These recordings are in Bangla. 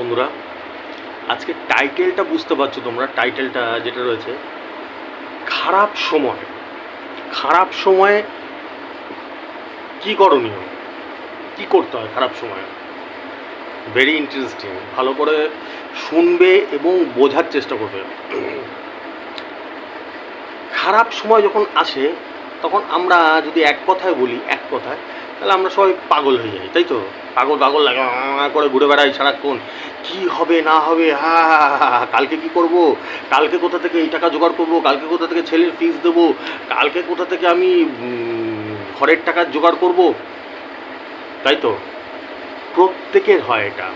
বন্ধুরা, আজকে টাইটেলটা বুঝতে পারছো তোমরা? টাইটেলটা যেটা রয়েছে, খারাপ সময়। খারাপ সময়ে কি করণীয়, কি করতে হয় খারাপ সময়ে। ভেরি ইন্টারেস্টিং, ভালো করে শুনবে এবং বোঝার চেষ্টা করবে। খারাপ সময় যখন আসে তখন আমরা যদি এক কথায় বলি, এক কথায়, তাহলে আমরা সবাই পাগল হয়ে যাই, তাই তো? পাগল পাগল লাগে করে ঘুরে বেড়াই সারাক্ষণ। কি হবে না হবে, হা কালকে কি করব, কালকে কোথা থেকে এই টাকা জোগাড় করব, কালকে কোথা থেকে ছেলের ফিস দেবো, কালকে কোথা থেকে আমি ঘরের টাকা জোগাড় করব, তাই তো? প্রত্যেকের হয় এটা,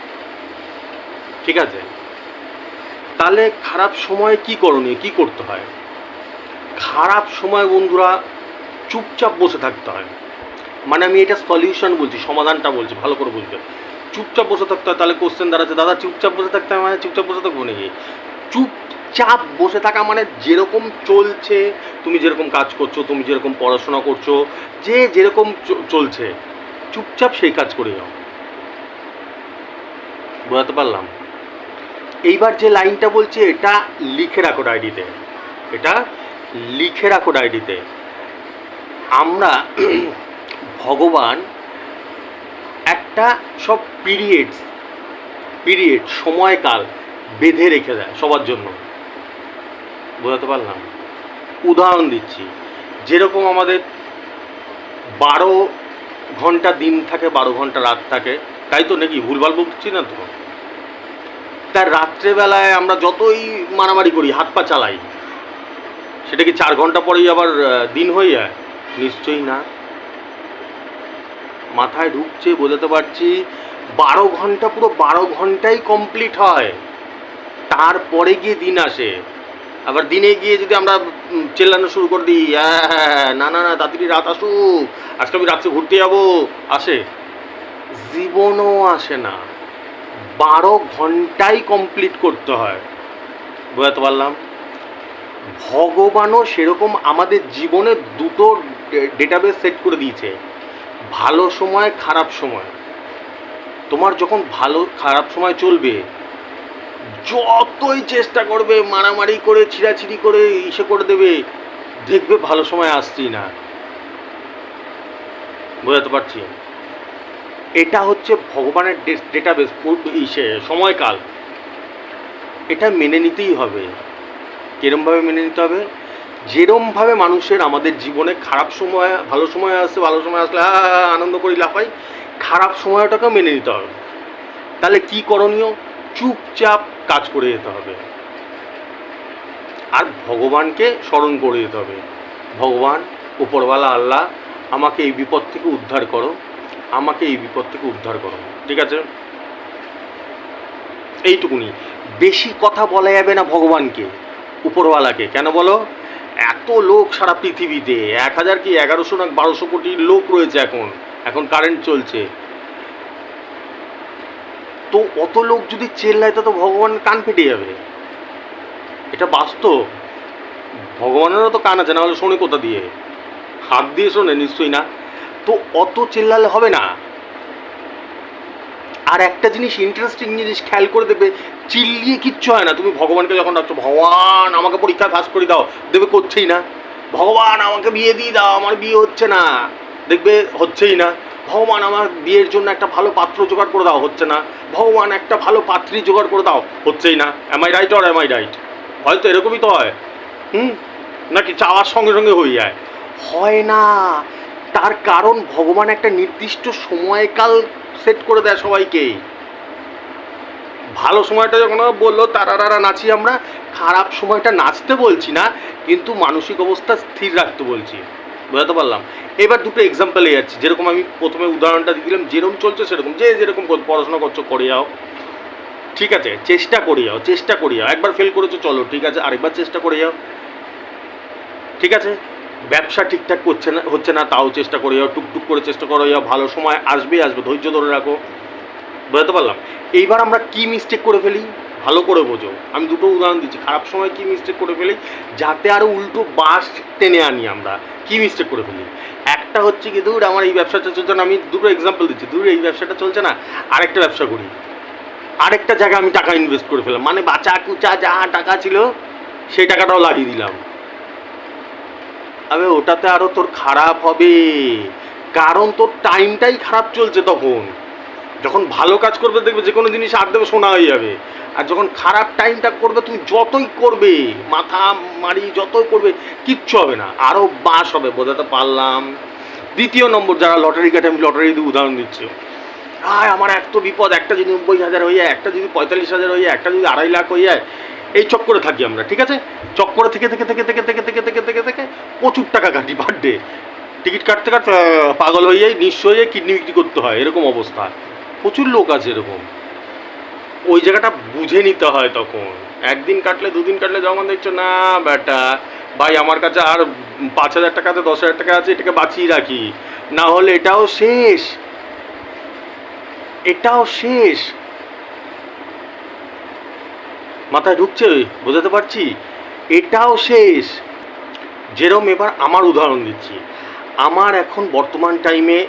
ঠিক আছে? তাহলে খারাপ সময়ে কি করণীয়, কি করতে হয়? খারাপ সময় বন্ধুরা চুপচাপ বসে থাকতে হয়। মানে আমি এটা সলিউশন বলছি, সমাধানটা বলছি, ভালো করে বুঝবে। চুপচাপ বসে থাকতে হয়। তাহলে কোশ্চেন দাঁড়াচ্ছে, দাদা চুপচাপ বসে থাকতে হয় মানে চুপচাপ বসে থাকবো নাকি? চুপচাপ বসে থাকা মানে যেরকম চলছে, তুমি যেরকম কাজ করছো, তুমি যেরকম পড়াশোনা করছো, যে যেরকম চলছে, চুপচাপ সেই কাজ করে যাও। বোঝাতে পারলাম? এইবার যে লাইনটা বলছে, এটা লিখে রাখো ডায়েরিতে, এটা লিখে রাখো ডায়েরিতে। আমরা ভগবান একটা সব পিরিয়ড সময়কাল বেঁধে রেখে দেয় সবার জন্য। বোঝাতে পারলাম? উদাহরণ দিচ্ছি, যেরকম আমাদের 12 ঘন্টা দিন থাকে, 12 ঘন্টা রাত থাকে, তাই তো নাকি? ভুলভাল বলছি না তো? তার রাত্রেবেলায় আমরা যতই মারামারি করি, হাত পা চালাই, সেটা কি 4 ঘন্টা পরেই আবার দিন হয়ে যায়? নিশ্চয়ই না। মাথায় ঢুকছে, বোঝাতে পারছি? 12 ঘন্টা, পুরো 12 ঘন্টাই কমপ্লিট হয়, তারপরে গিয়ে দিন আসে। আবার দিনে গিয়ে যদি আমরা চেল্লানো শুরু করে দিই, হ্যাঁ না না না তাড়াতাড়ি রাত আসুক, আজকে আমি রাত্রে ঘুরতে যাবো, আসে? জীবনও আসে না। 12 ঘন্টাই কমপ্লিট করতে হয়। বোঝাতে পারলাম? ভগবানও সেরকম আমাদের জীবনে দুটো ডেটাবেস সেট করে দিয়েছে, ভালো সময়, খারাপ সময়। তোমার যখন ভালো খারাপ সময় চলবে, যতই চেষ্টা করবে, মারামারি করে, ছিঁড়াছিড়ি করে, ইসে করে দেবে, দেখবে ভালো সময় আসছেই না। বোঝাতে পারছি? এটা হচ্ছে ভগবানের ডেটাবেস, ইসে সময়কাল। এটা মেনে নিতেই হবে। কিরমভাবে মেনে নিতে হবে? যেরমভাবে মানুষের আমাদের জীবনে খারাপ সময়, ভালো সময় আসছে, ভালো সময় আসলে আনন্দ করি, লাফাই, খারাপ সময়টাকেও মেনে নিতে হবে। তাহলে কি করণীয়? চুপচাপ কাজ করে যেতে হবে, আর ভগবানকে স্মরণ করে যেতে হবে। ভগবান, উপরওয়ালা আল্লাহ, আমাকে এই বিপদ থেকে উদ্ধার করো, আমাকে এই বিপদ থেকে উদ্ধার করো, ঠিক আছে? এইটুকুনি। বেশি কথা বলা যাবে না ভগবানকে, উপরওয়ালাকে। কেন বলো? এত লোক সারা পৃথিবীতে, 1000 কি 1100 না 1200 কোটি লোক রয়েছে এখন কারেন্ট চলছে। তো অত লোক যদি চেল্লায় তো ভগবান কান ফেটে যাবে, এটা বাস্তব। ভগবানেরও তো কান আছে, না হলে শোনে কোথা দিয়ে? হাত দিয়ে শোনে? নিশ্চয়ই না। তো অত চেল্লালে হবে না। আর একটা জিনিস, ইন্টারেস্টিং জিনিস খেয়াল করে দেবে, চিল্লিয়ে কিচ্ছু হয় না। তুমি ভগবানকে যখন ডাকছো, ভগবান আমাকে পরীক্ষায় পাস করে দাও, দেখবে করছেই না। ভগবান আমাকে বিয়ে দিয়ে দাও, আমার বিয়ে হচ্ছে না, দেখবে হচ্ছেই না। ভগবান আমার বিয়ের জন্য একটা ভালো পাত্র জোগাড় করে দাও, হচ্ছে না। ভগবান একটা ভালো পাত্রী জোগাড় করে দাও, হচ্ছেই না। Am I right or am I right? হয়তো এরকমই তো হয়, নাকি চাওয়ার সঙ্গে সঙ্গে হয়ে যায়? হয় না। তার কারণ ভগবান একটা নির্দিষ্ট সময়কাল সেট করে দেয় সবাইকেই। ভালো সময়টা যখন বললো তারারা নাচি আমরা, খারাপ সময়টা নাচতে বলছি না, কিন্তু মানসিক অবস্থা স্থির রাখতে বলছি। বোঝাতে পারলাম? এবার দুটো এক্সাম্পলে যাচ্ছি। যেরকম আমি প্রথমে উদাহরণটা দিয়ে দিলাম, যেরকম চলছে সেরকম, যে যেরকম পড়াশোনা করছো করে যাও, ঠিক আছে? চেষ্টা করে যাও, চেষ্টা করে যাও। একবার ফেল করেছো, চলো ঠিক আছে, আরেকবার চেষ্টা করে যাও, ঠিক আছে? ব্যবসা ঠিকঠাক হচ্ছে না, তাও চেষ্টা করে যাও, টুকটুক করে চেষ্টা করে যাও। ভালো সময় আসবে, ধৈর্য ধরে রাখো। বুঝতে পারলাম? এইবার আমরা কি মিস্টেক করে ফেলি, ভালো করে বোঝো। আমি দুটো উদাহরণ দিচ্ছি, খারাপ সময় কি মিস্টেক করে ফেলি, যাতে আরও উল্টো বাস টেনে আনি। আমরা কি মিস্টেক করে ফেলি? একটা হচ্ছে কি, দূর আমার এই ব্যবসাটা চলছে না, আমি দুটো এক্সাম্পল দিচ্ছি, দূর এই ব্যবসাটা চলছে না, আরেকটা ব্যবসা করি। আরেকটা জায়গায় আমি টাকা ইনভেস্ট করে ফেললাম, মানে বাঁচা কুচা যা টাকা ছিল সেই টাকাটাও লাগিয়ে দিলাম। আবে ওটাতে আরো তোর খারাপ হবে, কারণ তোর টাইমটাই খারাপ চলছে। তখন যখন ভালো কাজ করবে দেখবে যে কোনো জিনিস হাত দেবে সোনা হয়ে যাবে, আর যখন খারাপ টাইমটা করবে তুমি যতই করবে মাথা মারি যতই করবে কিচ্ছু হবে না, আরও বাস হবে। বোঝাতে পারলাম? দ্বিতীয় নম্বর, যারা লটারি কাটে, আমি লটারি দিয়ে উদাহরণ দিচ্ছি, আমার এত বিপদ, একটা যদি 90,000 হয়ে যায়, একটা যদি 45,000 হয়ে যায়, একটা যদি 2.5 লাখ হয়ে যায়, এই চক্করে থাকি আমরা, ঠিক আছে? চক্করে থেকে থেকে থেকে থেকে থেকে থেকে থেকে থেকে থেকে প্রচুর টাকা কাটি পার ডে। টিকিট কাটতে কাটতে পাগল হয়ে যায়, নিঃস্ব হয়ে যায়, কিডনি বিক্রি করতে হয়, এরকম অবস্থা। প্রচুর লোক আছে এরকম। ওই জায়গাটা বুঝে নিতে হয় তখন। একদিন কাটলে দুদিন কাটলে যখন দেখছো না বেটা ভাই আমার কাছে আর 5,000 টাকা আছে, 10,000 টাকা আছে, এটাকে বাঁচিয়ে রাখি, না হলে এটাও শেষ, এটাও শেষ। মাথায় ঢুকছে? বোঝাতে পারছি? এটাও শেষ। যেরকম এবার আমার উদাহরণ দিচ্ছি, আমার এখন বর্তমান টাইমে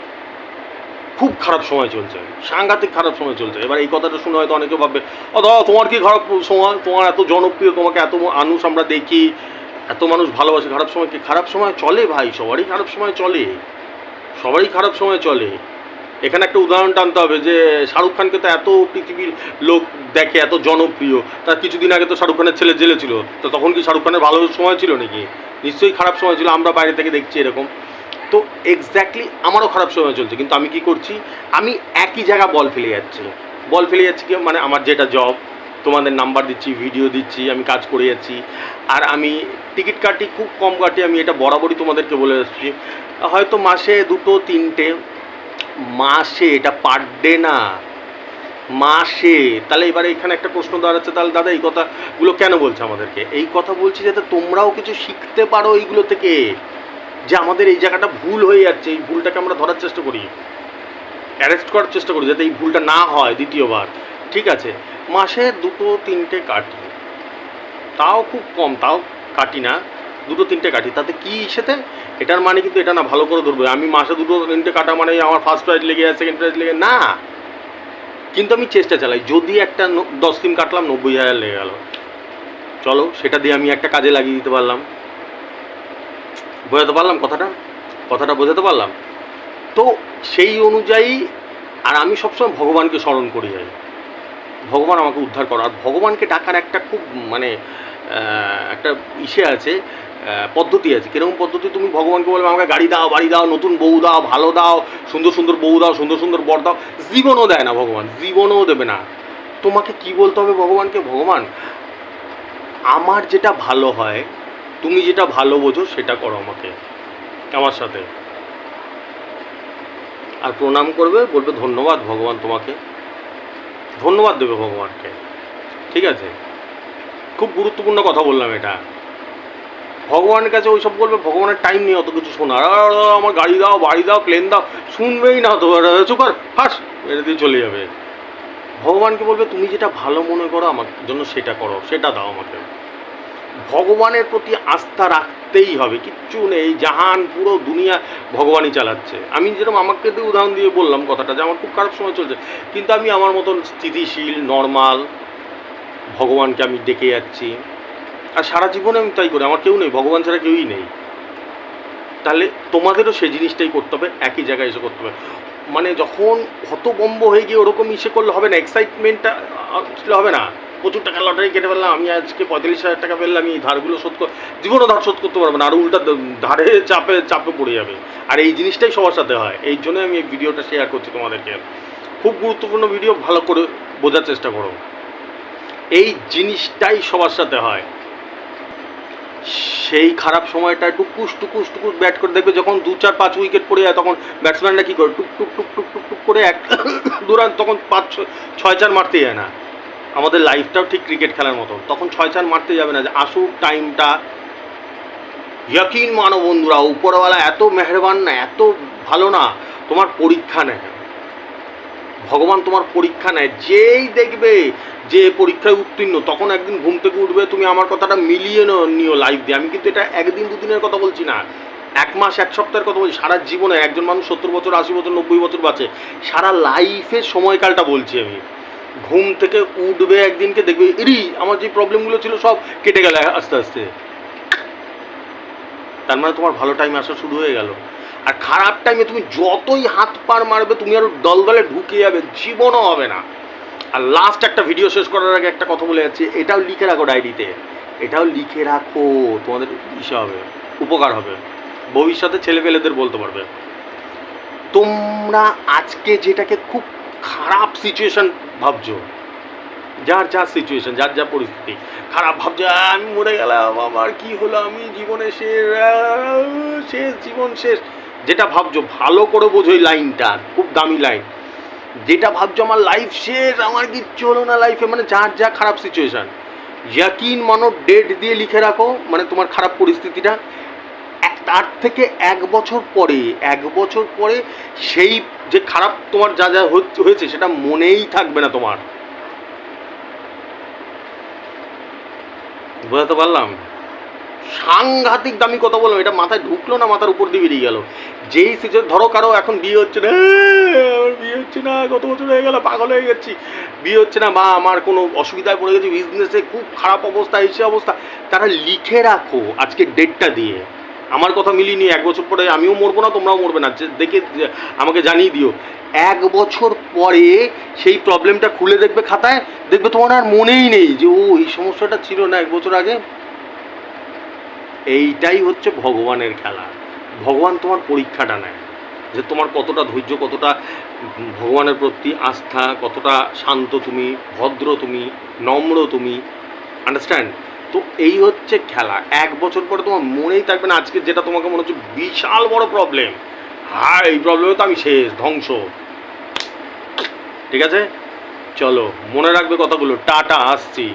খুব খারাপ সময় চলছে, সাংঘাতিক খারাপ সময় চলছে। এবার এই কথাটা শুনে হয়তো অনেকে ভাববে, ও দাদা তোমার কি খারাপ সময়, তোমার এত জনপ্রিয়, তোমাকে এত মানুষ আমরা দেখি, এত মানুষ ভালোবাসে, খারাপ সময় কি? খারাপ সময় চলে ভাই, সবারই খারাপ সময় চলে, সবারই খারাপ সময় চলে। এখানে একটা উদাহরণ টানতে হবে যে শাহরুখ খানকে তো এত পৃথিবীর লোক দেখে, এত জনপ্রিয়, তার কিছুদিন আগে তো শাহরুখ খানের ছেলে জেলে ছিল, তো তখন কি শাহরুখ খানের ভালো সময় ছিল নাকি? নিশ্চয়ই খারাপ সময় ছিল, আমরা বাইরে থেকে দেখছি এরকম। তো এক্স্যাক্টলি আমারও খারাপ সময় চলছে, কিন্তু আমি কি করছি, আমি একই জায়গা বল ফেলে যাচ্ছি। বল ফেলে যাচ্ছি কি, মানে আমার যেটা জব, তোমাদের নাম্বার দিচ্ছি, ভিডিও দিচ্ছি, আমি কাজ করে যাচ্ছি, আর আমি টিকিট কাটি, খুব কম কাটি, আমি এটা বরাবরই তোমাদেরকে বলে আসছি, হয়তো মাসে 2-3টে, মাসে, এটা পার ডে না, মাসে। তাহলে এবারে এখানে একটা প্রশ্ন দাঁড়াচ্ছে, তাহলে দাদা এই কথাগুলো কেন বলছে আমাদেরকে? এই কথা বলছি যাতে তোমরাও কিছু শিখতে পারো এইগুলো থেকে, যে আমাদের এই জায়গাটা ভুল হয়ে যাচ্ছে, এই ভুলটাকে আমরা ধরার চেষ্টা করি, অ্যারেস্ট করার চেষ্টা করি, যাতে এই ভুলটা না হয় দ্বিতীয়বার। ঠিক আছে, মাসে 2-3টে কাটি, তাও খুব কম, তাও কাটি না, 2-3টে কাটি, তাতে কি সেতে? এটার মানে কিন্তু এটা না, ভালো করে ধরবে, আমি মাসে 2-3টে কাটা মানে আমার ফার্স্ট প্রাইজ লেগে যায়, সেকেন্ড প্রাইজ লেগে না, কিন্তু আমি চেষ্টা চালাই, যদি একটা 10 দিন কাটলাম 90,000 লেগে গেল, চলো সেটা দিয়ে আমি একটা কাজে লাগিয়ে দিতে পারলাম। বোঝাতে পারলাম কথাটা বোঝাতে পারলাম? তো সেই অনুযায়ী, আর আমি সবসময় ভগবানকে স্মরণ করি যাই, ভগবান আমাকে উদ্ধার করো। আর ভগবানকে ডাকার একটা খুব মানে একটা ইসে আছে, পদ্ধতি আছে। কিরকম পদ্ধতি? তুমি ভগবানকে বলবে আমাকে গাড়ি দাও, বাড়ি দাও, নতুন বউ দাও, ভালো দাও, সুন্দর সুন্দর বউ দাও, সুন্দর সুন্দর বর দাও, জীবনও দেয় না ভগবান, জীবনও দেবে না। তোমাকে কি বলতে হবে ভগবানকে, ভগবান আমার যেটা ভালো হয়, তুমি যেটা ভালো বোঝো সেটা করো আমাকে, আমার সাথে। আর প্রণাম করবে, বলবে ধন্যবাদ ভগবান, তোমাকে ধন্যবাদ দেবে ভগবানকে। ঠিক আছে, খুব গুরুত্বপূর্ণ কথা বললাম এটা। ভগবানের কাছে ওইসব বলবে, ভগবানের টাইম নেই অত কিছু শোনার, আমার গাড়ি দাও, বাড়ি দাও, প্লেন দাও, শুনবেই না তো, চুকার ফাঁস মেরে দিয়ে চলে যাবে। ভগবানকে বলবে তুমি যেটা ভালো মনে করো আমার জন্য সেটা করো, সেটা দাও আমাকে। ভগবানের প্রতি আস্থা রাখতেই হবে, কিচ্ছু নেই, জাহান পুরো দুনিয়া ভগবানই চালাচ্ছে। আমি যেরকম আমাকে দিয়ে উদাহরণ দিয়ে বললাম কথাটা, যে আমার খুব খারাপ সময় চলছে, কিন্তু আমি আমার মতন স্থিতিশীল নর্মাল ভগবানকে আমি ডেকে যাচ্ছি, আর সারা জীবনে আমি তাই করি, আমার কেউ নেই, ভগবান ছাড়া কেউই নেই। তাহলে তোমাদেরও সেই জিনিসটাই করতে হবে, একই জায়গায় এসে করতে হবে। মানে যখন হতবম্ব হয়ে গিয়ে ওরকম ইসে করলে হবে না, এক্সাইটমেন্টটা আসলে হবে না। প্রচুর টাকা লটারি কেটে ফেললাম, আমি আজকে 45,000 টাকা ফেললাম, এই ধারগুলো জীবনও ধার শোধ করতে পারবে না, আর উল্টা ধারে চাপে পড়ে যাবে। আর এই জিনিসটাই সবার সাথে হয়, এই জন্য আমি এই ভিডিওটা শেয়ার করছি তোমাদেরকে। খুব গুরুত্বপূর্ণ ভিডিও, ভালো করে বোঝার চেষ্টা করো। এই জিনিসটাই সবার সাথে হয়। সেই খারাপ সময়টা টুকুস টুকুস টুকুস ব্যাট করে দেখবে, যখন 2-4-5 উইকেট পড়ে যায়, তখন ব্যাটসম্যানরা কী করে, টুক টুক টুক টুক টুক টুক করে এক দুরান, তখন 5-6 মারতে যায় না। আমাদের লাইফটাও ঠিক ক্রিকেট খেলার মতো, তখন 6 মারতে যাবে না, যে আসুক টাইমটা। ইয়াকিন মানো বন্ধুরা, উপরওয়ালা এত মেহেরবান না, এত ভালো না, তোমার পরীক্ষা নেয় ভগবান, তোমার পরীক্ষা নেয়। যেই দেখবে যে পরীক্ষায় উত্তীর্ণ, তখন একদিন ঘুম থেকে উঠবে, তুমি আমার কথাটা মিলিয়ে নিও লাইফ দিয়ে। আমি কিন্তু এটা 1-2 দিনের কথা বলছি না, 1 মাস 1 সপ্তাহের কথা বলছি, সারা জীবনে। একজন মানুষ 70 বছর, 80 বছর, 90 বছর বাঁচে, সারা লাইফের সময়কালটা বলছি আমি। ঘুম থেকে উঠবে একদিনকে দেখবে এরি আমার যে প্রবলেমগুলো ছিল সব কেটে গেল আস্তে আস্তে। তার মানে তোমার ভালো টাইম আসা শুরু হয়ে গেল। আর খারাপ টাইমে তুমি যতই হাত পার মারবে তুমি আরো দলদলে ঢুকে যাবে, জীবনও হবে না। আর লাস্ট একটা ভিডিও শেষ করার আগে একটা কথা বলে যাচ্ছি, এটাও লিখে রাখো ডায়েরিতে, এটাও লিখে রাখো, তোমাদের ইসে হবে, উপকার হবে, ভবিষ্যতে ছেলেপেলেদের বলতে পারবে। তোমরা আজকে যেটাকে খুব খারাপ সিচুয়েশন ভাবছো, যার যা সিচুয়েশন, যার যা পরিস্থিতি খারাপ ভাবছো, আমি মরে গেলাম, আমার কি হলো, আমি জীবনে শেষ, জীবন শেষ, যেটা ভাবছো ভালো করে বোঝো এই লাইনটা, খুব দামি লাইন। যেটা ভাবছো আমার লাইফ শেষ, আমার কিচ্ছু হলো না লাইফে, মানে যার যা খারাপ সিচুয়েশন, ইয়াকিন মানো ডেট দিয়ে লিখে রাখো, মানে তোমার খারাপ পরিস্থিতিটা তার থেকে 1 বছর পরে সেই যে খারাপ তোমার যা যা হয়েছে সেটা মনেই থাকবে না তোমার। বোঝাতে পারলাম? সাংঘাতিক দামি কথা বললাম, এটা মাথায় ঢুকলো না, মাথার উপর দিয়ে বেরিয়ে গেল। যেই সিচুয়েশন, ধরো কারো এখন বিয়ে হচ্ছে না, আমার বিয়ে হচ্ছে না, কত বছর হয়ে গেল, পাগল হয়ে গেছি, বিয়ে হচ্ছে না, বা আমার কোনো অসুবিধায় পড়ে গেছি, বিজনেসে খুব খারাপ অবস্থা, এসে অবস্থা, তারা লিখে রাখো আজকে ডেটটা দিয়ে। আমার কথা মিলিয়ে নিয়ে 1 বছর পরে আমিও মরবো না, তোমরাও মরবে না, দেখে আমাকে জানিয়ে দিও। 1 বছর পরে সেই প্রবলেমটা খুলে দেখবে খাতায়, দেখবে তোমার আর মনেই নেই যে ও এই সমস্যাটা ছিল না 1 বছর আগে। এইটাই হচ্ছে ভগবানের খেলা। ভগবান তোমার পরীক্ষাটা নেয়, যে তোমার কতটা ধৈর্য, কতটা ভগবানের প্রতি আস্থা, কতটা শান্ত তুমি, ভদ্র তুমি, নম্র তুমি, আন্ডারস্ট্যান্ড? তো এই হচ্ছে খেলা। 1 বছর পরে তোমার মনেই থাকবে না আজকে যেটা তোমাকে মনে হচ্ছে বিশাল বড় প্রবলেম, হ্যাঁ এই প্রবলেমে তো আমি শেষ, ধ্বংস। ঠিক আছে, চলো মনে রাখবে কথাগুলো। টাটা, আসছি।